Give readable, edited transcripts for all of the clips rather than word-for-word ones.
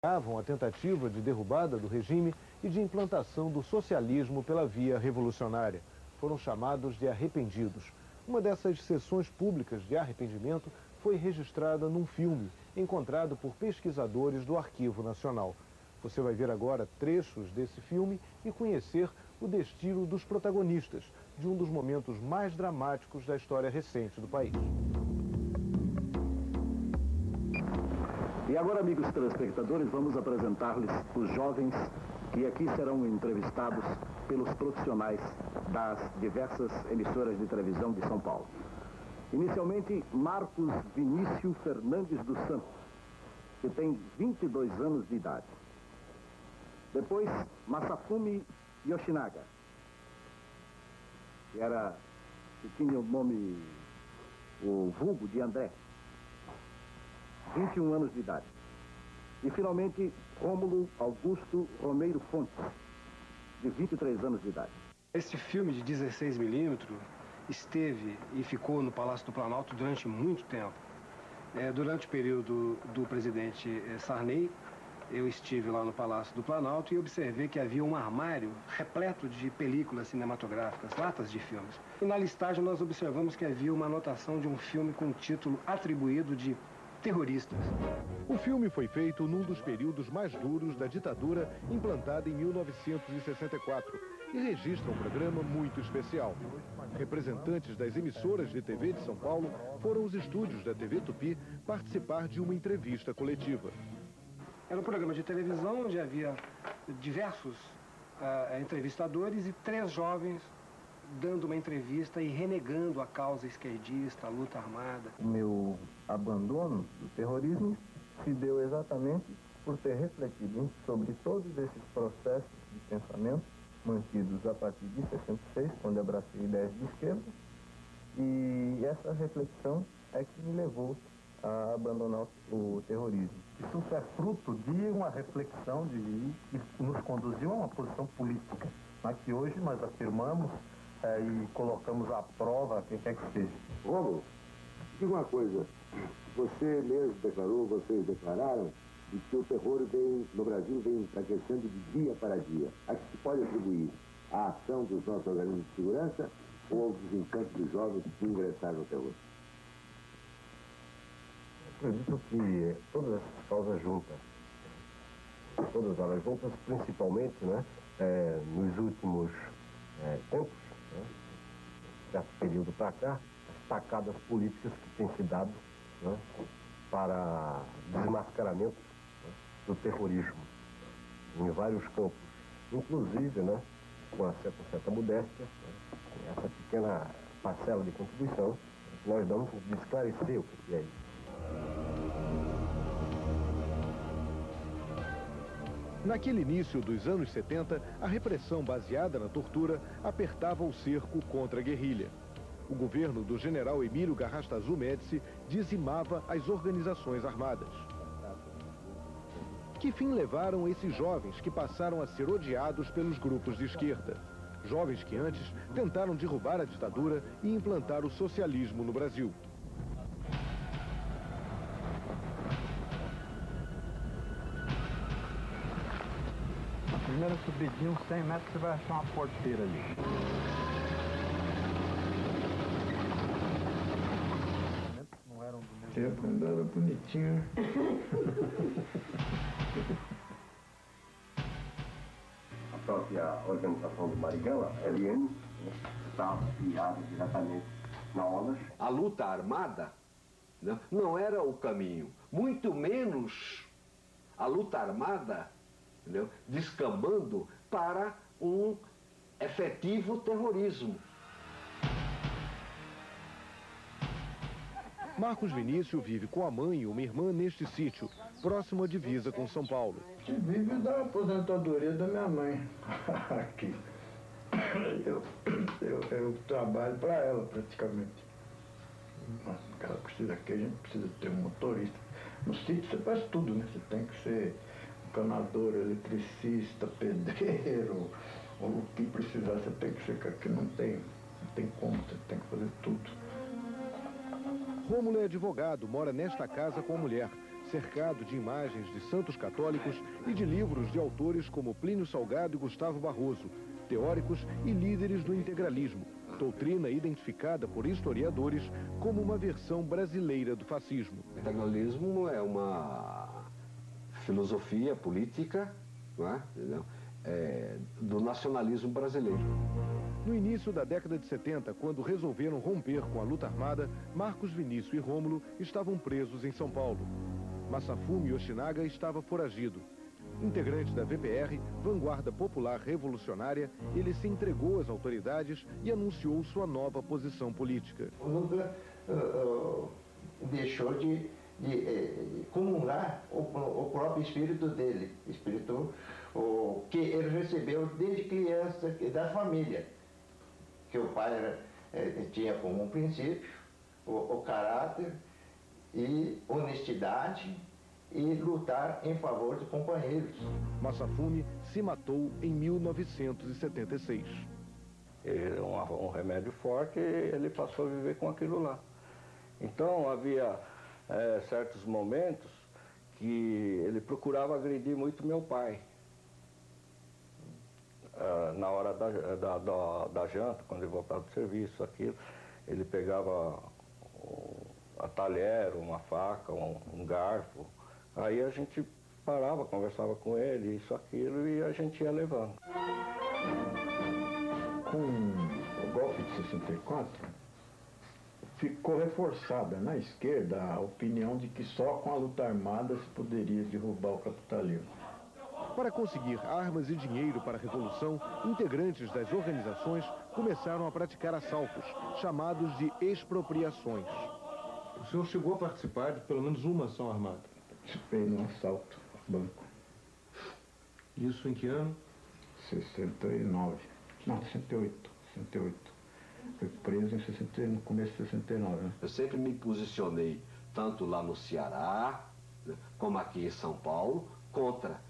a tentativa de derrubada do regime e de implantação do socialismo pela via revolucionária. Foram chamados de arrependidos. Uma dessas sessões públicas de arrependimento foi registrada num filme encontrado por pesquisadores do Arquivo Nacional. Você vai ver agora trechos desse filme e conhecer o destino dos protagonistas de um dos momentos mais dramáticos da história recente do país. E agora, amigos telespectadores, vamos apresentar-lhes os jovens que aqui serão entrevistados pelos profissionais das diversas emissoras de televisão de São Paulo. Inicialmente, Marcos Vinícius Fernandes dos Santos, que tem 22 anos de idade. Depois, Masafumi Yoshinaga, que tinha o nome, o vulgo de André, 21 anos de idade. E, finalmente, Rômulo Augusto Romeiro Fontes, de 23 anos de idade. Este filme de 16mm esteve e ficou no Palácio do Planalto durante muito tempo. Durante o período do presidente Sarney, eu estive lá no Palácio do Planalto e observei que havia um armário repleto de películas cinematográficas, latas de filmes. E na listagem nós observamos que havia uma anotação de um filme com o título atribuído de Terroristas. O filme foi feito num dos períodos mais duros da ditadura implantada em 1964 e registra um programa muito especial. Representantes das emissoras de TV de São Paulo foram aos estúdios da TV Tupi participar de uma entrevista coletiva. Era um programa de televisão onde havia diversos entrevistadores e 3 jovens dando uma entrevista e renegando a causa esquerdista, a luta armada. O meu abandono do terrorismo se deu exatamente por ter refletido sobre todos esses processos de pensamento mantidos a partir de 66, quando abracei ideias de esquerda, e essa reflexão é que me levou a abandonar o terrorismo. Isso é fruto de uma reflexão que nos conduziu a uma posição política, mas que hoje nós afirmamos e colocamos à prova quem quer que seja. Rômulo, diga uma coisa, você mesmo declarou, vocês declararam, de que o terror no Brasil vem enfraquecendo de dia para dia. A que se pode atribuir a ação dos nossos organismos de segurança ou ao desencanto dos jovens que ingressaram no terror? Acredito que todas essas causas juntas, todas elas juntas, principalmente, né, nos últimos tempos, né, desse período para cá, as tacadas políticas que têm se dado, né, para desmascaramento, né, do terrorismo em vários campos, inclusive, né, com uma certa modéstia, né, essa pequena parcela de contribuição que nós damos de esclarecer o que é isso. Naquele início dos anos 70, a repressão baseada na tortura apertava o cerco contra a guerrilha. O governo do general Emílio Garrastazu Médici dizimava as organizações armadas. Que fim levaram esses jovens que passaram a ser odiados pelos grupos de esquerda? Jovens que antes tentaram derrubar a ditadura e implantar o socialismo no Brasil. Primeira subidinha, uns 100 metros, você vai achar uma porteira ali. Não eram do mesmo tempo, andava bonitinho. A própria organização do Marighella, a LN, está afiliada diretamente na ONU. A luta armada, né, não era o caminho, muito menos a luta armada, entendeu, descambando para um efetivo terrorismo. Marcos Vinícius vive com a mãe e uma irmã neste sítio, próximo à divisa com São Paulo. Vive da aposentadoria da minha mãe. Aqui. Eu trabalho para ela, praticamente. Ela precisa aqui, a gente precisa ter um motorista. No sítio você faz tudo, né? Você tem que ser encanador, eletricista, pedreiro, ou o que precisar você tem que ser, aqui não tem como, você tem que fazer tudo. Rômulo é advogado, mora nesta casa com a mulher. cercado de imagens de santos católicos e de livros de autores como Plínio Salgado e Gustavo Barroso, teóricos e líderes do integralismo, doutrina identificada por historiadores como uma versão brasileira do fascismo. O integralismo é uma filosofia política, não é? Do nacionalismo brasileiro. No início da década de 70, quando resolveram romper com a luta armada, Marcos Vinícius e Rômulo estavam presos em São Paulo. Masafumi Yoshinaga estava foragido. Integrante da VPR, Vanguarda Popular Revolucionária, ele se entregou às autoridades e anunciou sua nova posição política. Nunca deixou de comungar o próprio espírito dele, espírito que ele recebeu desde criança, da família, que o pai tinha como um princípio o caráter e honestidade e lutar em favor dos companheiros. Masafumi se matou em 1976. Era um remédio forte e ele passou a viver com aquilo lá. Então havia certos momentos que ele procurava agredir muito meu pai. Na hora da janta, quando ele voltava do serviço, aquilo, ele pegava a talher, uma faca, um garfo. Aí a gente parava, conversava com ele, isso, aquilo, e a gente ia levando. Com o golpe de 64, ficou reforçada na esquerda a opinião de que só com a luta armada se poderia derrubar o capitalismo. Para conseguir armas e dinheiro para a Revolução, integrantes das organizações começaram a praticar assaltos, chamados de expropriações. O senhor chegou a participar de pelo menos uma ação armada? Participei num assalto ao banco. Isso em que ano? 69. Não, 68. 68. Fui preso no começo de 69. Né? Eu sempre me posicionei, tanto lá no Ceará, como aqui em São Paulo, contra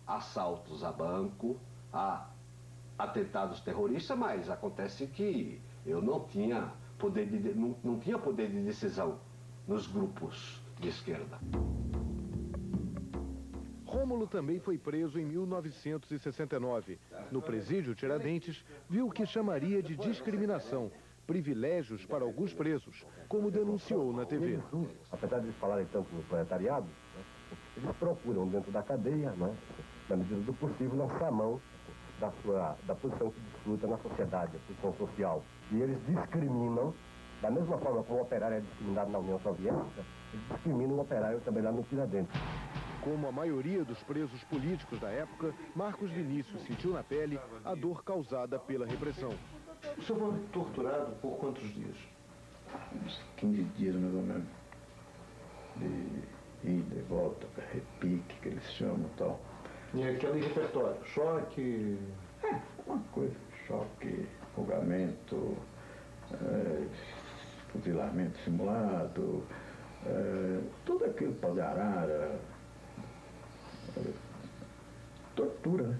assaltos a banco, a atentados terroristas, mas acontece que eu não tinha poder de decisão nos grupos de esquerda. Rômulo também foi preso em 1969. No presídio Tiradentes, viu o que chamaria de discriminação, privilégios para alguns presos, como denunciou na TV. Apesar de eles falarem tanto no proletariado, eles procuram dentro da cadeia, na medida do possível, lançar a mão da posição que desfruta na sociedade, a posição social. E eles discriminam, da mesma forma como o operário é discriminado na União Soviética, eles discriminam o operário também lá no Tiradentes. Como a maioria dos presos políticos da época, Marcos Vinícius sentiu na pele a dor causada pela repressão. O senhor foi torturado por quantos dias? Uns 15 dias, mais ou menos. De ida e volta, repique, que eles chamam e tal. E aquele repertório? Choque? Uma coisa. Choque, afogamento, fuzilamento simulado, tudo aquilo, pau de arara, tortura, né?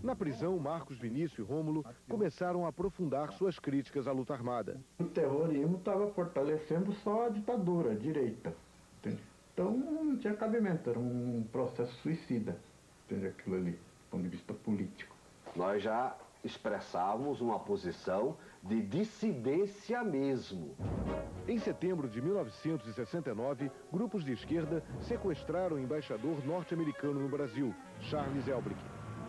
Na prisão, Marcos Vinícius e Rômulo começaram a aprofundar suas críticas à luta armada. O terrorismo estava fortalecendo só a ditadura, a direita. Entende? Então não tinha cabimento, era um processo suicida, entende? Aquilo ali, do ponto de vista político. Nós já expressávamos uma posição de dissidência mesmo. Em setembro de 1969, grupos de esquerda sequestraram o embaixador norte-americano no Brasil, Charles Elbrick.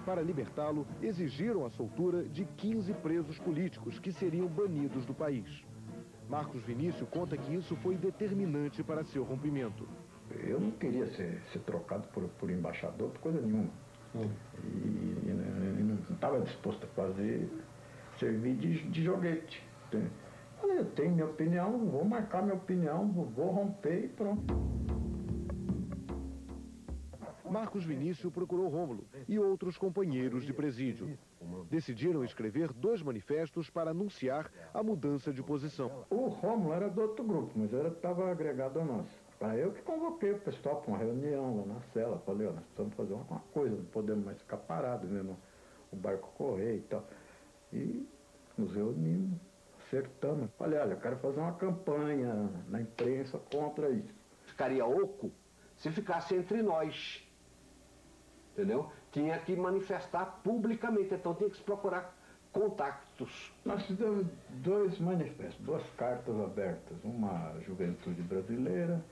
Para libertá-lo, exigiram a soltura de 15 presos políticos que seriam banidos do país. Marcos Vinícius conta que isso foi determinante para seu rompimento. Eu não queria ser trocado por embaixador por coisa nenhuma. E não estava disposto a servir de joguete. Entende? Eu tenho minha opinião, vou marcar minha opinião, vou romper e pronto. Marcos Vinícius procurou Rômulo e outros companheiros de presídio. Decidiram escrever 2 manifestos para anunciar a mudança de posição. O Rômulo era do outro grupo, mas estava agregado a nós. Eu que convoquei o pessoal para uma reunião lá na cela. Falei, nós precisamos fazer uma coisa, não podemos mais ficar parados, né? O barco correr e tal. E nos reunimos, acertamos. Falei, olha, eu quero fazer uma campanha na imprensa contra isso. Ficaria oco se ficasse entre nós, entendeu? Tinha que manifestar publicamente, então tinha que se procurar contactos. Nós fizemos 2 manifestos, 2 cartas abertas, uma à juventude brasileira,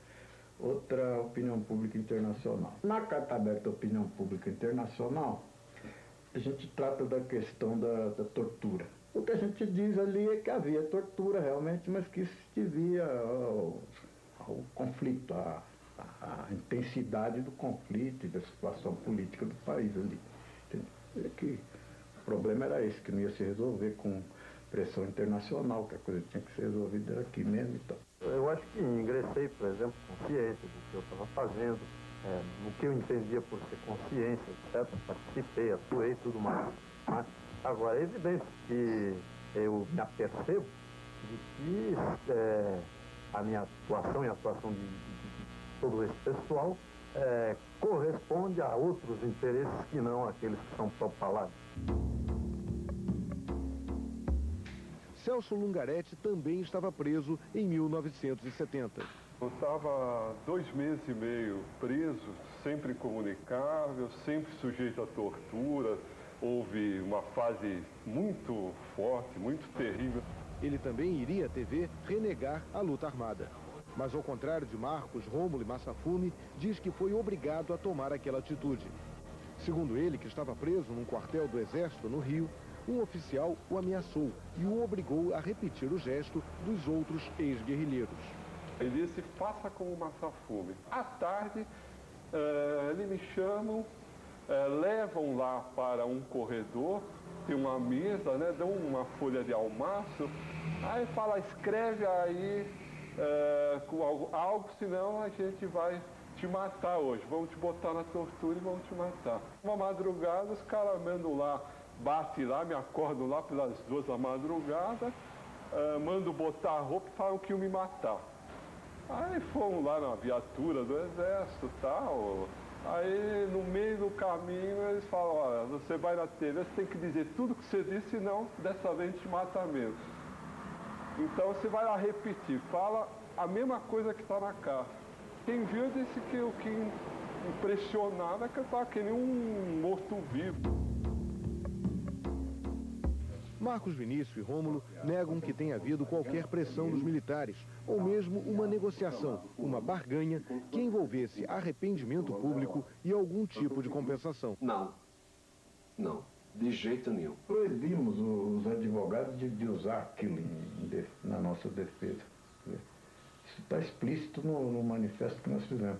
outra à opinião pública internacional. Na carta aberta à opinião pública internacional, a gente trata da questão da tortura. O que a gente diz ali é que havia tortura realmente, mas que se devia ao conflito, à intensidade do conflito e da situação política do país ali. Entendeu? Que o problema era esse, que não ia se resolver com pressão internacional, que a coisa tinha que ser resolvida aqui mesmo e tal. Eu acho que ingressei, por exemplo, consciente do que eu estava fazendo, no que eu entendia por ser consciência, etc. Participei, atuei e tudo mais. Mas, agora, é evidente que eu me apercebo de que a minha atuação e a atuação de todo esse pessoal corresponde a outros interesses que não aqueles que são propalados. Celso Lungaretti também estava preso em 1970. Eu estava 2 meses e meio preso, sempre incomunicável, sempre sujeito à tortura. Houve uma fase muito forte, muito terrível. Ele também iria à TV renegar a luta armada. Mas, ao contrário de Marcos, Rômulo e Massafumi, diz que foi obrigado a tomar aquela atitude. Segundo ele, que estava preso num quartel do Exército no Rio, um oficial o ameaçou e o obrigou a repetir o gesto dos outros ex-guerrilheiros. Ele disse, faça como Massafumi. À tarde, eles me chamam, levam lá para um corredor, tem uma mesa, né, dão uma folha de almaço, aí fala, escreve aí com algo, senão a gente vai te matar hoje, vamos te botar na tortura e vamos te matar. Uma madrugada, os caras mandam lá, bate lá, me acordam lá pelas 2 da madrugada, mandam botar a roupa e falam que iam me matar. Aí fomos lá na viatura do Exército e tal. Aí no meio do caminho eles falam, olha, você vai na TV, você tem que dizer tudo que você disse, senão dessa vez te mata mesmo. Então você vai lá repetir, fala a mesma coisa que está na carta. Quem viu disse que o que impressionava é que eu estava que nem um morto-vivo. Marcos Vinícius e Rômulo negam que tenha havido qualquer pressão dos militares, ou mesmo uma negociação, uma barganha que envolvesse arrependimento público e algum tipo de compensação. Não, não, de jeito nenhum. Proibimos os advogados de usar aquilo na nossa defesa. Isso está explícito no manifesto que nós fizemos.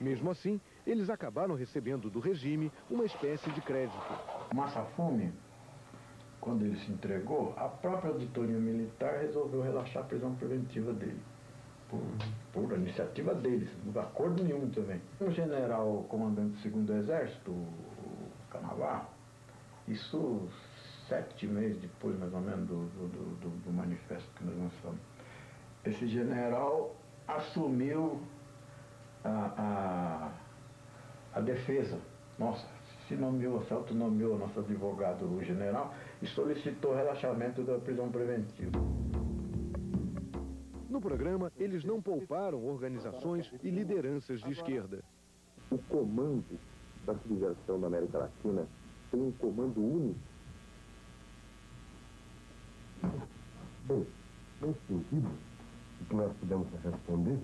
Mesmo assim, eles acabaram recebendo do regime uma espécie de crédito. Massafumi, quando ele se entregou, a própria auditoria militar resolveu relaxar a prisão preventiva dele. Por iniciativa deles, não dá acordo nenhum também. O general comandante do 2º Exército, o Canavarro, isso 7 meses depois, mais ou menos, do manifesto que nós lançamos. Esse general assumiu a defesa nossa. Se autonomeou nosso advogado, o general, e solicitou o relaxamento da prisão preventiva. No programa, eles não pouparam organizações e lideranças de esquerda. O comando da subversão da América Latina tem um comando único. Bem, nesse sentido, o que nós podemos responder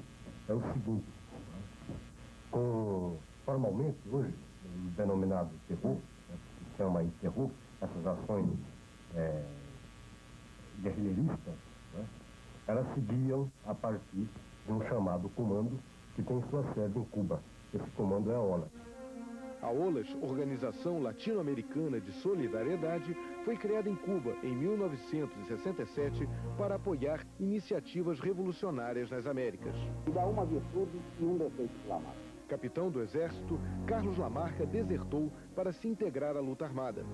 é o seguinte. Formalmente, hoje, o denominado terror, que se chama aí terror, essas ações guerrilheiristas, né, elas seguiam a partir de um chamado comando que tem sua sede em Cuba. Esse comando é a OLAS. A OLAS, Organização Latino-Americana de Solidariedade, foi criada em Cuba em 1967 para apoiar iniciativas revolucionárias nas Américas. E dá uma virtude e um defeito de Lamarca. Capitão do Exército, Carlos Lamarca desertou para se integrar à luta armada.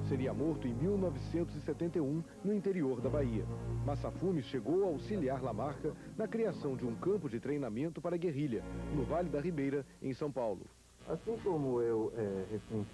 Seria morto em 1971 no interior da Bahia. Massafumi chegou a auxiliar Lamarca na criação de um campo de treinamento para guerrilha, no Vale da Ribeira, em São Paulo. Assim como eu recente